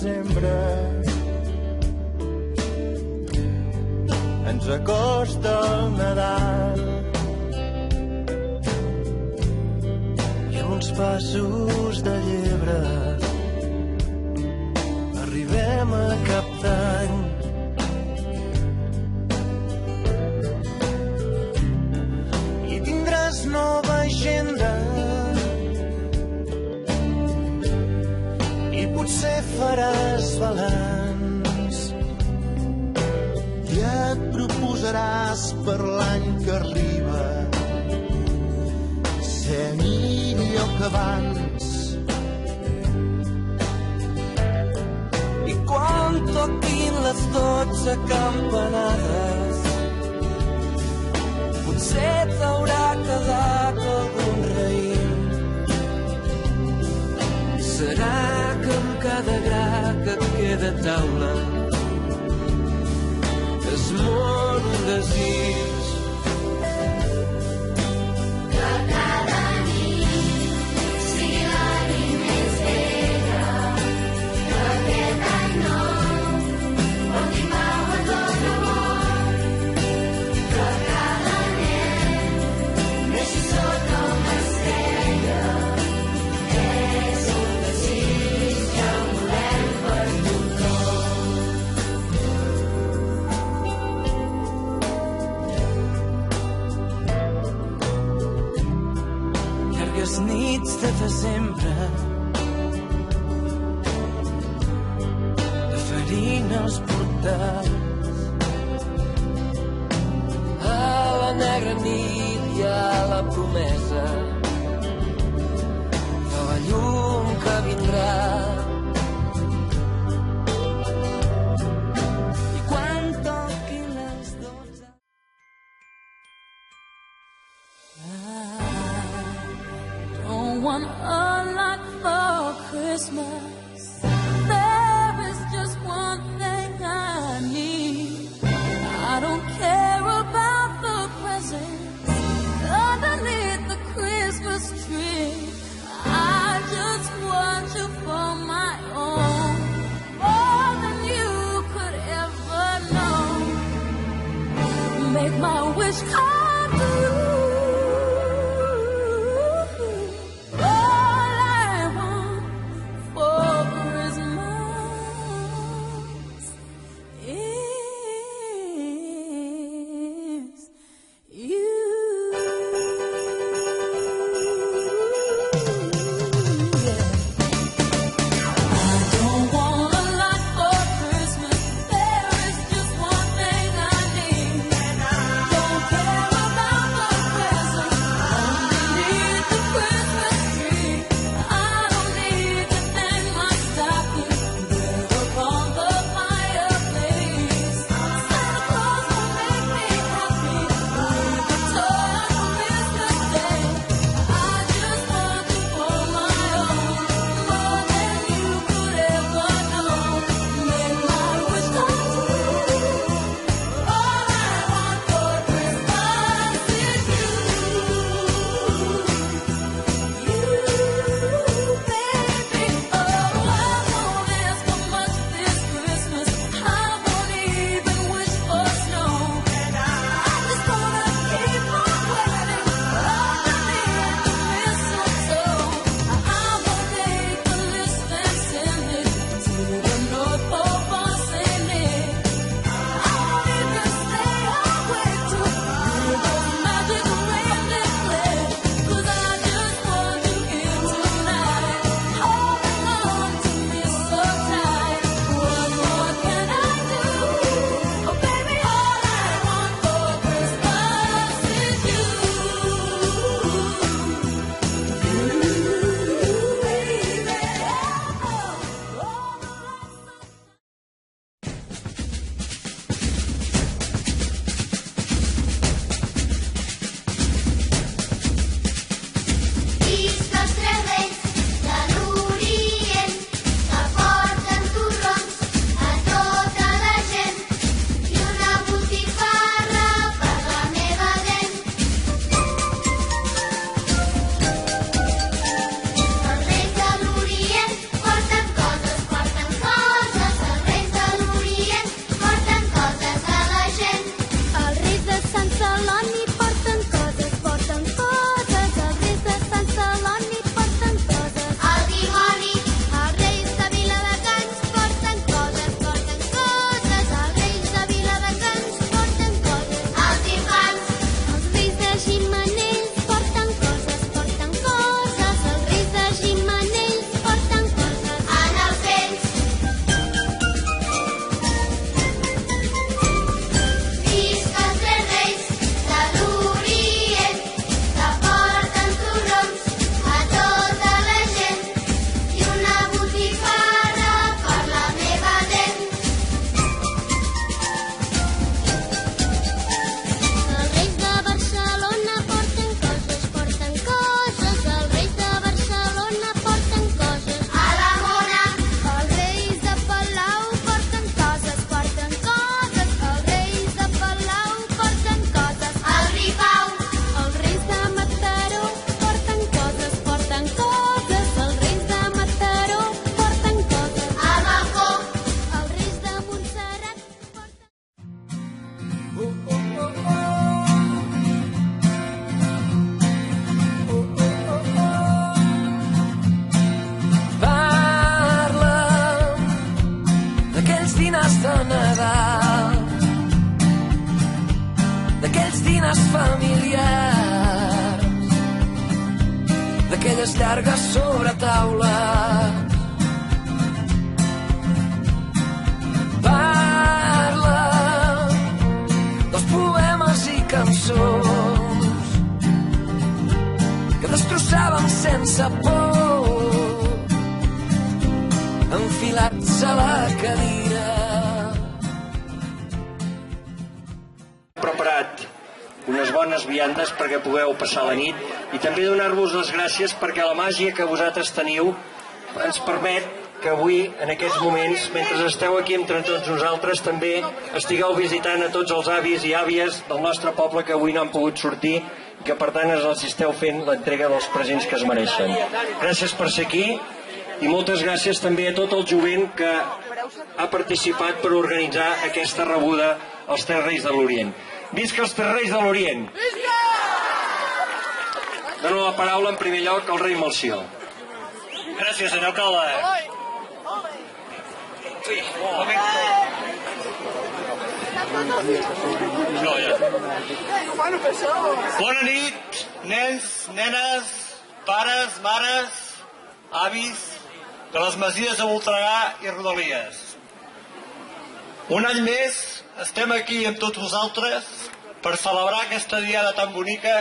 desembre ens acosta el Nadal i a uns passos de llebre arribem a Cap d'Any. I tindràs nova agenda i potser faràs balanç i et proposaràs per l'any que arriba ser millor que abans. I quan toquin les 12 campanades potser t'haurà quedat algun raïm. Serà que amb cada gra que et queda a taula es mor un desig. Que cada nit sigui la nit més bella, que aquest any nou porti pau a tot el món, que cada nen neixi sota una estrella. És un desig que volem per tothom. Llargues nits de desembre de farina als portals, a la negra nit hi ha la promesa de la llum que vindrà. I quan toquin les 12 Don't want a lot for Christmas. There is just one thing I need. I don't care about the presents underneath the Christmas tree. I just want you for my own, more than you could ever know. Make my wish come true. All I want for Christmas is you. I don't want a lot for Christmas. There is just one thing I need. Don't care about the d'aquells dinars familiars, d'aquelles llargues sobretaules. Parla dels poemes i cançons que destrossaven sense por, enfilats a la cadira. Preparat unes bones viandes perquè pugueu passar la nit i també donar-vos les gràcies perquè la màgia que vosaltres teniu ens permet que avui, en aquests moments, mentre esteu aquí entre tots nosaltres, també estigueu visitant a tots els avis i àvies del nostre poble que avui no han pogut sortir i que per tant els esteu fent l'entrega dels presents que es mereixen. Gràcies per ser aquí i moltes gràcies també a tot el jovent que ha participat per organitzar aquesta rebuda als Tres Reis de l'Orient. Visca els Tres Reis de l'Orient! Visca! Dono la paraula en primer lloc al rei Melcior. Gràcies, senyor alcalde. Sí, un moment. No, ja. Bona nit, nens, nenes, pares, mares, avis de les masies de Voltregà i Rodalies. Un any més estem aquí amb tots vosaltres per celebrar aquesta diada tan bonica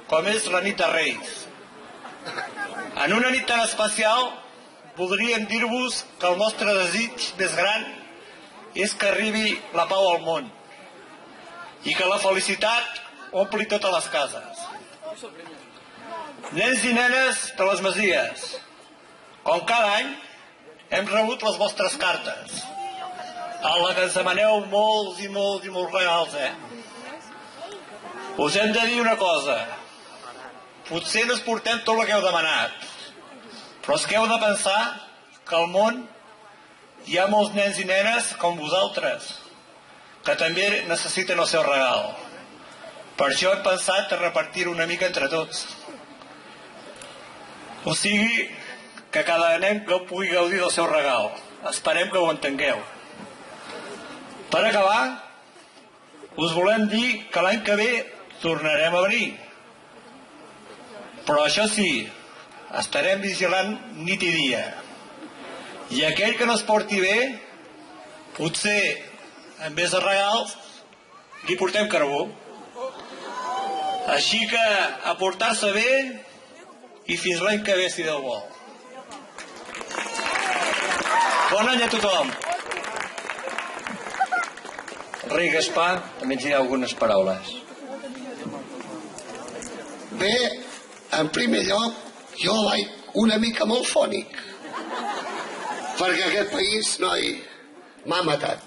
com és la nit de Reis. En una nit tan especial voldríem dir-vos que el nostre desig més gran és que arribi la pau al món i que la felicitat ompli totes les cases. Nens i nenes de les masies, com cada any hem rebut les vostres cartes, a la que ens demaneu molts i molts i molts regals, Us hem de dir una cosa, potser no es portem tot el que heu demanat, però és que heu de pensar que al món hi ha molts nens i nenes com vosaltres, que també necessiten el seu regal. Per això hem pensat a repartir-ho una mica entre tots. O sigui, que cada nen que pugui gaudir del seu regal. Esperem que ho entengueu. Per acabar, us volem dir que l'any que ve tornarem a venir. Però això sí, estarem vigilant nit i dia. I aquell que no es porti bé, potser, en vez de regals, li portem carbó. Així que a portar-se bé i fins l'any que ve, si Déu vol. Bon any a tothom. El rei Gaspar també ens dirà algunes paraules. Bé, en primer lloc, jo vaig una mica molt fònic, perquè aquest país, noi, m'ha matat.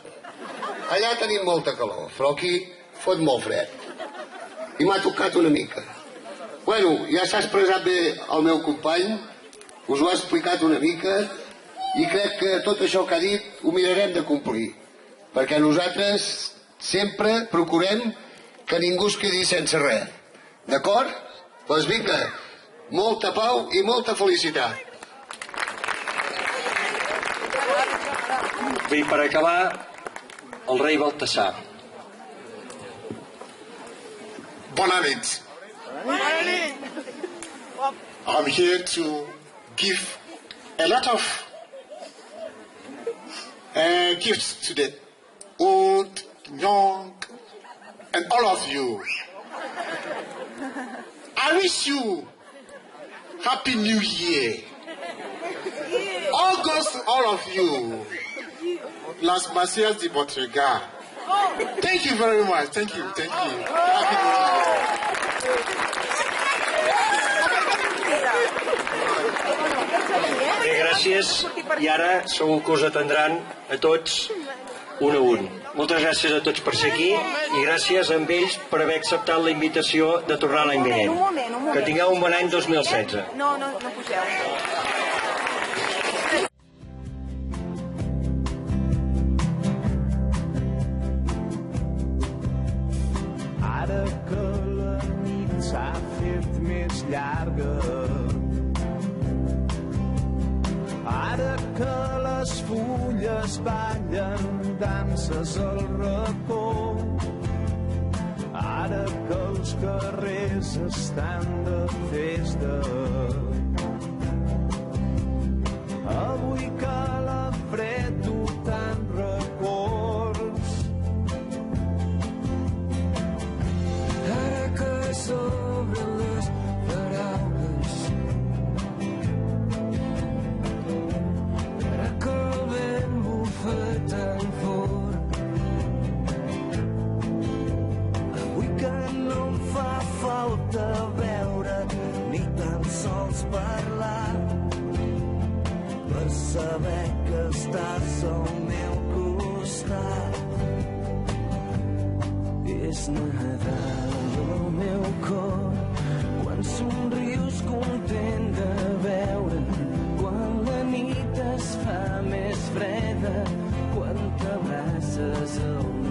Allà tenim molta calor, però aquí fot molt fred. I m'ha tocat una mica. Bueno, ja s'ha expressat bé el meu company, us ho ha explicat una mica, i crec que tot això que ha dit ho mirarem de complir, perquè nosaltres sempre procurem que ningú es quedi sense res. D'acord? Doncs vinga, molta pau i molta felicitat. I per acabar, el rei Baltasar. Bona nit. I'm here to give a lot of gifts to the old, young, and all of you. I wish you Happy New Year. All goes to all of you. Las Masias de Voltregà. Thank you very much. Thank you. Happy New Year. Bé, gràcies. I ara segur que us atendran a tots un a un. Moltes gràcies a tots per ser aquí i gràcies a ells per haver acceptat la invitació de tornar l'any vinent. Un moment. Que tingueu un bon any 2016. No pugeu. Ara que la nit s'ha fet més llarga, ara que les fulles ballen danses al racó, ara carrers estan de festa. Avui que la fred du tant records. Ara que s'obren les paraules, ara que el vent bufa tan fort, Avui que no em fa falta veure ni tan sols parlar per saber que estàs al meu costat. És Nadal al meu cor, quan somrius content de veure'm, quan la nit es fa més freda, quan t'abraces al